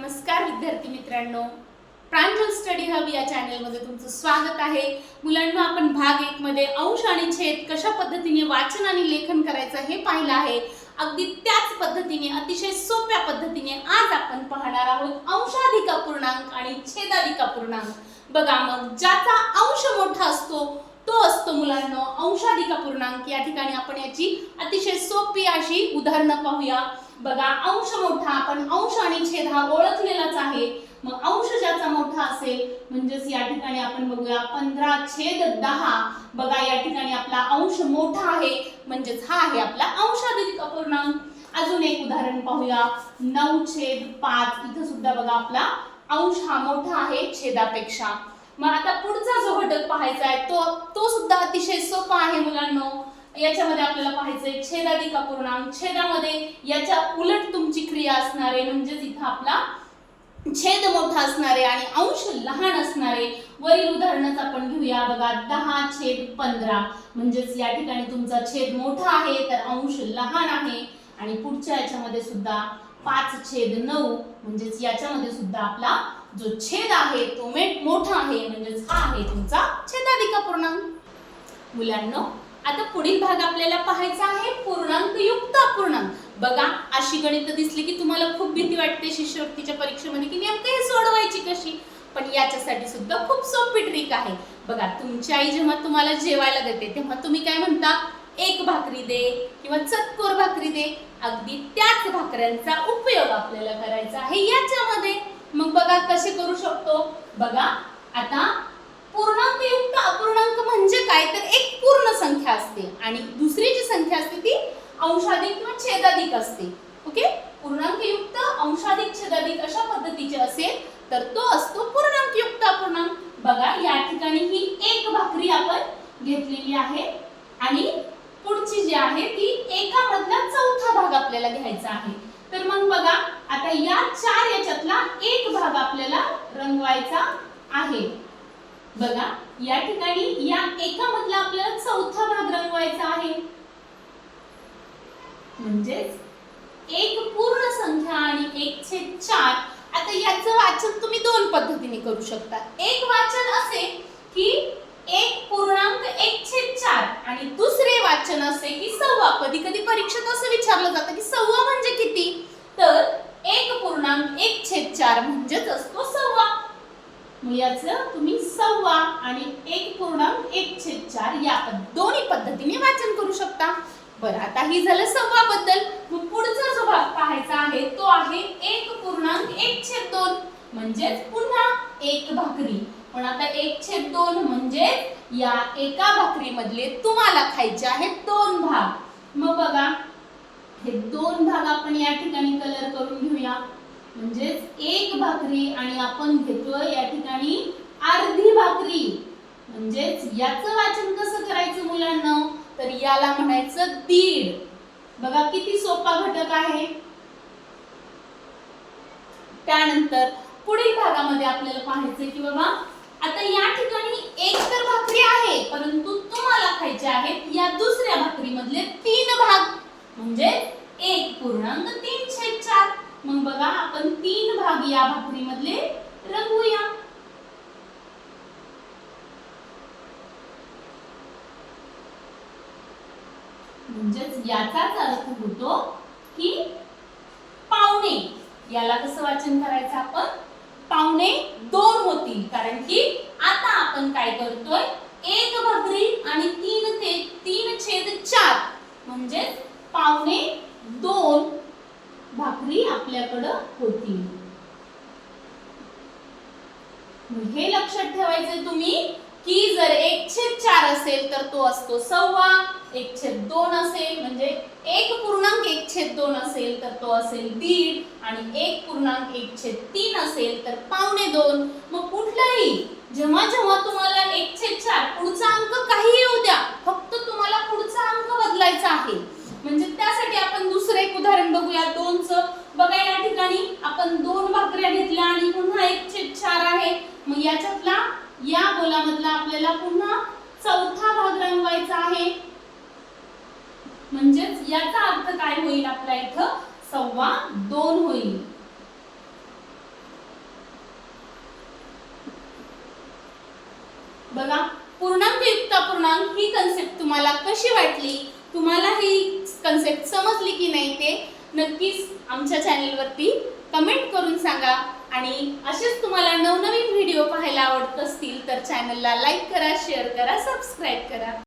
नमस्कार विद्यार्थी मित्रांनो, प्रांजल स्टडी हब या चॅनलमध्ये तुमचं स्वागत आहे। मुलांना आपण भाग 1 मध्ये अंश आणि छेद कशा पद्धतीने वाचन आणि लेखन करायचं हे पाहिलं आहे। अगदी त्याच पद्धतीने अतिशय सोप्या पद्धतीने आज आपण पाहणार आहोत अंशाधिक अपूर्णांक आणि छेदाधिक अपूर्णांक। बघा, मग ज्याचा अंश मोठा असतो तो असतो मुलांनो अंशाधिक अपूर्णांक। या ठिकाणी आपण याची अतिशय सोपी अशी उदाहरणं पाहूया। बघा, अंश मोठा, आपण अंश आणि छेद हा ओळखलेलाच आहे। मग अंश ज्याचा मोठा असेल म्हणजेच या ठिकाणी आपण बघूया 15/10। बघा, या ठिकाणी आपला अंश मोठा आहे म्हणजेच हा आहे आपला अंशाधिक अपूर्णांक। अजून एक उदाहरण पाहूया 9/5। इथे सुद्धा बघा आपला अंश हा मोठा आहे छेदापेक्षा। मग आता पुढचा जो घटक पाहायचा आहे तो सुद्धा अतिशय सोपा आहे मुलांनो। याच्यामध्ये आपल्याला पाहायचंय छेदाधिक अपूर्णांक। छेदामध्ये याच्या उलट तुमची क्रिया असणार आहे, म्हणजेच इथं आपला छेद मोठा असणार आहे आणि अंश लहान असणार आहे। वरील उदाहरणच आपण घेऊया। बघा 10/15 म्हणजेच या ठिकाणी तुमचा छेद मोठा आहे तर अंश लहान आहे। आणि पुढच्या याच्यामध्ये सुद्धा 5/9 म्हणजेच याच्यामध्ये सुद्धा आपला जो छेद आहे तो मोठा आहे म्हणजेच हा आहे तुमचा छेदाधिक अपूर्णांक। मुलांनो, आता पुढील भाग आपल्याला पाहायचा आहे पूर्णांकयुक्त अपूर्णांक। बघा, अशी गणित दिसली की तुम्हाला खूप भीती वाटते शिष्यवृत्तीच्या परीक्षेमध्ये की नेमकं हे सोडवायची कशी, पण याच्यासाठी सुद्धा खूप सोपी ट्रिक आहे। बघा, तुमची आई जेव्हा तुम्हाला जेवायला देते तेव्हा तुम्ही काय म्हणता, एक भाकरी दे किंवा चतकोर भाकरी दे। अगदी त्याच भाकऱ्यांचा उपयोग आपल्याला करायचा आहे याच्यामध्ये। मग बघा कसे करू शकतो। बघा, आता पूर्णांकयुक्त अपूर्णांक म्हणजे काय, तर एक पूर्ण संख्या असते आणि दुसरी जी संख्या असते ती अंशाधिक किंवा छेदाधिक असते। ओके, पूर्णांकयुक्त अंशाधिक छेदाधिक अशा पद्धतीचे असेल तर तो असतो पूर्णांकयुक्त अपूर्णांक। बघा, या ठिकाणी ही एक भाकरी आपण घेतलेली आहे आणि पुढची जी आहे ती एका मधला चौथा भाग आपल्याला घ्यायचा आहे। तर मग बघा, आता या 4 याच्यातला एक भाग आपल्याला रंगवायचा आहे। बघा, या ठिकाणी या एका मधला आपल्याला चौथा भाग रंगवायचा आहे, म्हणजेच एक पूर्ण संख्या आणि 1/4। आता याचं वाचन तुम्ही दोन पद्धतीने करू शकता। एक वाचन असे की 1.1/4 आणि दुसरे वाचन असे की सव्वा। कधी कधी परीक्षेत असं विचारलं जातं की सव्वा म्हणजे किती, तर 1.1/4 म्हणजेच असतो सव्वा। मग याचं तुम्ही सव्वा आणि 1.1/4 या दोन्ही पद्धतीने वाचन करू शकता। बरं, आता ही झालं सव्वा बद्दल। मग पुढचा जो भाग पाहायचा आहे तो आहे 1.1/2 म्हणजेच पुन्हा एक भाकरी। पण आता 1/2 म्हणजे या एका भाकरी मधले तुम्हाला खायचे आहेत 2 भाग। मग बघा, हे 2 भाग आपण या ठिकाणी कलर करून घेऊया, म्हणजेच एक भाकरी आणि आपण घेतोय या ठिकाणी अर्धी भाकरी। म्हणजेच याचं वाचन कसं करायचं मुलांना, तर याला म्हणायचं दीड। बघा किती सोपा घटक आहे। त्यानंतर पुढील भागामध्ये आपल्याला पाहायचं की बाबा, आता या ठिकाणी एक तर भाकरी आहे परंतु तुम्हाला खायचे आहेत या दुसऱ्या भाकरी मधले 3 भाग, म्हणजे 1.3/4। मग बघा, आपण 3 भाग या भाकरी मधले रंगवूया। म्हणजेच याचाच अर्थ होतो की पावणे। याला कसं वाचन करायचं आपण, 2.5 होतील, कारण की आता आपण काय करतोय, एक भाकरी आणि 3/4 म्हणजे 2.5 भाकरी आपल्याकडे होतील। हे लक्षात ठेवायचे तुम्ही की जर 1/4 असेल तर तो असतो सव्वा, 1/2 असेल म्हणजे 1.1/2 असेल तर तो असेल दीड आणि 1.1/3 असेल तर 2.5। मग कुठलाही जेव्हा जेव्हा तुम्हाला 1/4 पुढचा अंक काही येऊ द्या, फक्त तुम्हाला पुढचा अंक बदलायचा आहे। म्हणजे त्यासाठी आपण दुसरे एक उदाहरण बघूया 2चं। बघा, या ठिकाणी आपण 2 भाकऱ्या घेतल्या आणि पुन्हा 1/4 आहे। मग याच्यातला या गोलामधला आपल्याला पुन्हा चौथा भाग रंगवायचा आहे, म्हणजेच याचा अर्थ काय होईल, आपल्या इथं 2.25 होईल। बघा, पूर्णांकयुक्त अपूर्णांक ही कन्सेप्ट तुम्हाला कशी वाटली, तुम्हाला ही कन्सेप्ट समजली की नाही ते नक्कीच आमच्या चॅनलवरती कमेंट करून सांगा. आणि असेच तुम्हाला नवनवीन व्हिडिओ पाहायला आवडत असतील तर चॅनलला लाईक करा, शेअर करा, सबस्क्राईब करा.